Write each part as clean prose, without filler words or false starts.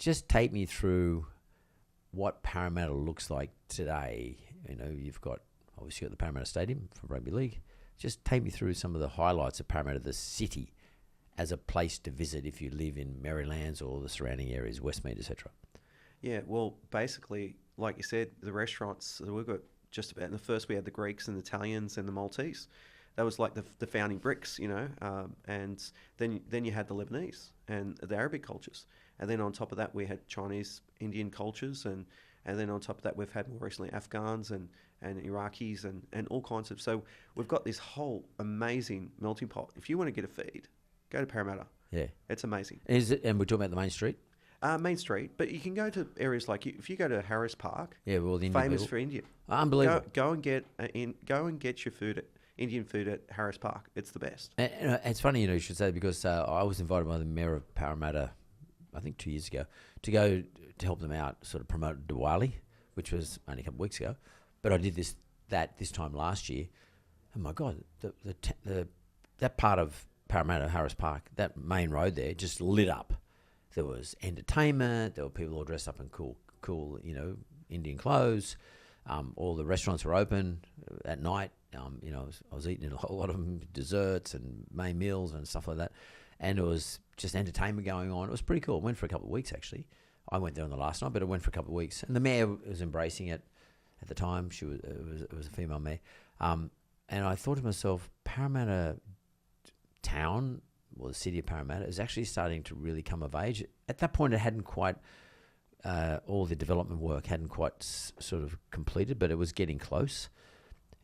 just take me through what Parramatta looks like today. You've got obviously got the Parramatta Stadium for rugby league. Just take me through some of the highlights of Parramatta, the city, as a place to visit if you live in Marylands or the surrounding areas, Westmead, etc. Yeah, well, basically, like you said, the restaurants, we've got just about, in the first we had the Greeks and the Italians and the Maltese. That was like the founding bricks, and then you had the Lebanese and the Arabic cultures. And then on top of that, we had Chinese, Indian cultures, and then on top of that, we've had more recently Afghans and Iraqis and all kinds of... So we've got this whole amazing melting pot. If you want to get a feed, go to Parramatta. Yeah. It's amazing. And we're talking about the main street? Main Street, but you can go to areas like if you go to Harris Park, the Indian famous people. for India. Unbelievable. Go and get your food, Indian food at Harris Park. It's the best. And it's funny, you should say, because I was invited by the mayor of Parramatta, I think 2 years ago, to go to help them out, sort of promote Diwali, which was only a couple of weeks ago. But I did this time last year. Oh my God, that part of Parramatta, Harris Park, that main road there just lit up. There was entertainment. There were people all dressed up in cool, Indian clothes. All the restaurants were open at night. I was eating a whole lot of them, desserts and main meals and stuff like that. And it was just entertainment going on. It was pretty cool. It went for a couple of weeks, actually. I went there on the last night, but it went for a couple of weeks. And the mayor was embracing it at the time. It was a female mayor. And I thought to myself, Parramatta town, or the city of Parramatta, is actually starting to really come of age. At that point, it hadn't quite, all the development work hadn't quite sort of completed, but it was getting close.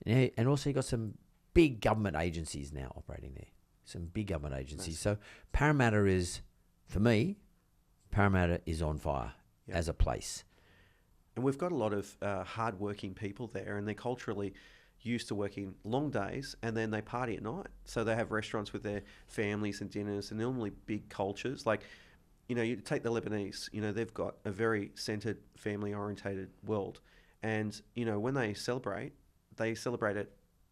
And also, you got some big government agencies now operating there. Some big government agencies. Nice. So Parramatta is, for me, Parramatta is on fire as a place. And we've got a lot of hard-working people there, and they're culturally used to working long days, and then they party at night. So they have restaurants with their families and dinners, and normally big cultures. Like, you take the Lebanese, they've got a very centered, family-orientated world. And, when they celebrate at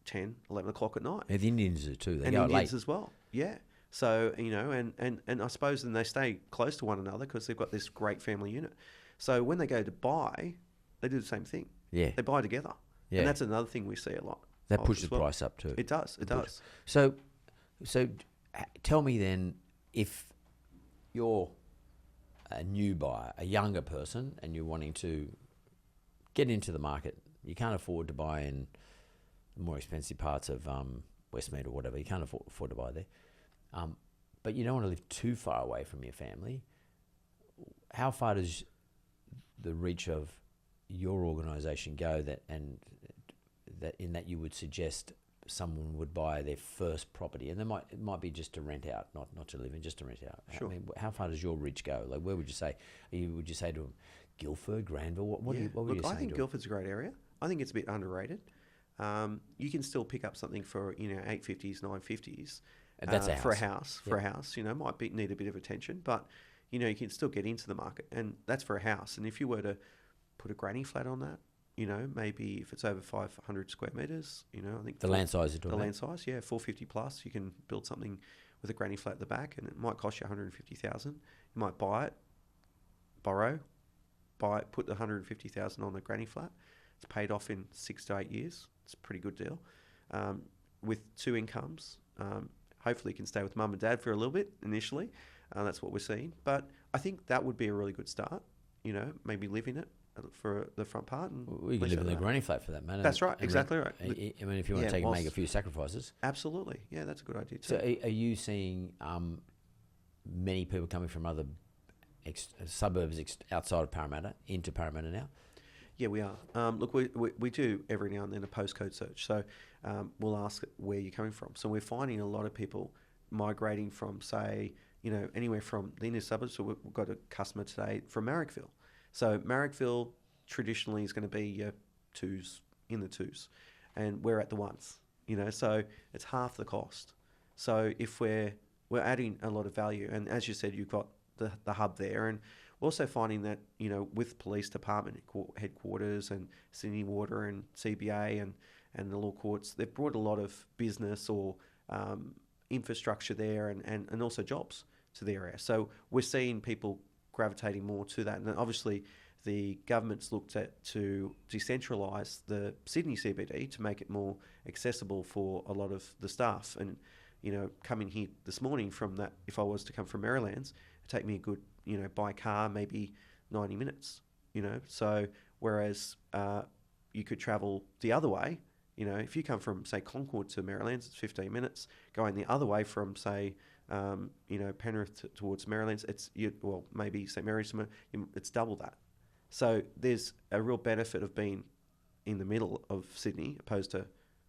10, 11 o'clock at night. And the Indians do too. They and go Indians late as well. Yeah. So, and I suppose then they stay close to one another because they've got this great family unit. So when they go to buy, they do the same thing. Yeah. They buy together. Yeah. And that's another thing we see a lot. That pushes the price up too. It does. It does. So tell me then, if you're a new buyer, a younger person, and you're wanting to get into the market, you can't afford to buy in the more expensive parts of Westmead or whatever. You can't afford to buy there. But you don't want to live too far away from your family. How far does the reach of your organisation go that you would suggest someone would buy their first property, and it might be just to rent out, not to live in, just to rent out. Sure. I mean, how far does your reach go? Like, where would you say? Would you say to them, Guildford, Granville? What would you say? I think Guildford's a great area. I think it's a bit underrated. You can still pick up something for $850s, $950s. That's for a house. For a house, might need a bit of attention, but you can still get into the market, and that's for a house. And if you were to put a granny flat on that, maybe if it's over 500 square meters, I think the land size. The land size, 450 plus. You can build something with a granny flat at the back, and it might cost you 150,000. You might buy it, put the 150,000 on the granny flat. It's paid off in 6 to 8 years. It's a pretty good deal. With 2 incomes, hopefully you can stay with mum and dad for a little bit initially. That's what we're seeing. But I think that would be a really good start. Maybe live in it for the front part. And you can live in a granny flat for that matter. That's right, exactly right. I mean, if you want to make a few sacrifices. Absolutely. Yeah, that's a good idea too. So are you seeing many people coming from other suburbs outside of Parramatta into Parramatta now? Yeah, we are. Look, we do every now and then a postcode search. So we'll ask where you're coming from. So we're finding a lot of people migrating from, say, anywhere from the inner suburbs. So we've got a customer today from Marrickville. So Marrickville traditionally is going to be your in the twos, and we're at the ones. So it's half the cost. So if we're adding a lot of value, and as you said, you've got the hub there, and we're also finding that with police department headquarters and Sydney Water and CBA and the law courts, they've brought a lot of business or infrastructure there and also jobs to the area. So we're seeing people gravitating more to that. And obviously, the government's looked at to decentralise the Sydney CBD to make it more accessible for a lot of the staff. And, coming here this morning from that, if I was to come from Maryland's, it'd take me a good, by car, maybe 90 minutes, So whereas you could travel the other way, if you come from, say, Concord to Maryland's, it's 15 minutes. Going the other way from, say, Penrith towards Maryland's, maybe St Mary's, it's double that. So there's a real benefit of being in the middle of Sydney opposed to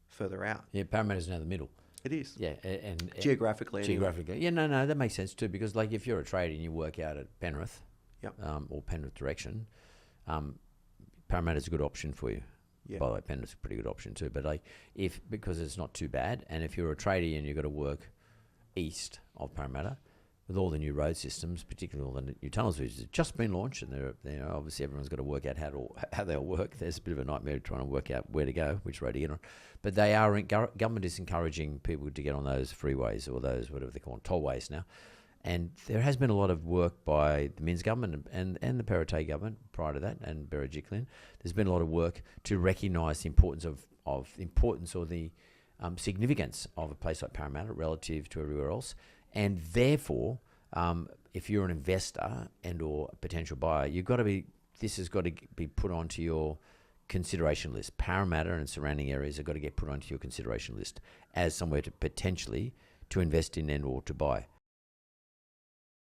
further out. Yeah, Parramatta's now the middle. It is. Yeah, and geographically. Geographically. Anyway. Yeah, no, that makes sense too, because like if you're a trader and you work out at Penrith, yep. Or Penrith direction, Parramatta's a good option for you. Yeah. By the way, Penrith's a pretty good option too. But because it's not too bad, and if you're a trader and you've got to work east of Parramatta, with all the new road systems, particularly all the new tunnels, which have just been launched, and they're obviously everyone's got to work out how they'll work. There's a bit of a nightmare trying to work out where to go, which road to get on. But they are government is encouraging people to get on those freeways or those whatever they call them, tollways now. And there has been a lot of work by the Minns government and the Parramatta government prior to that, and Berejiklian. There's been a lot of work to recognise the importance or the significance of a place like Parramatta relative to everywhere else. And therefore, if you're an investor and or a potential buyer, this has got to be put onto your consideration list. Parramatta and surrounding areas have got to get put onto your consideration list as somewhere to potentially to invest in and or to buy.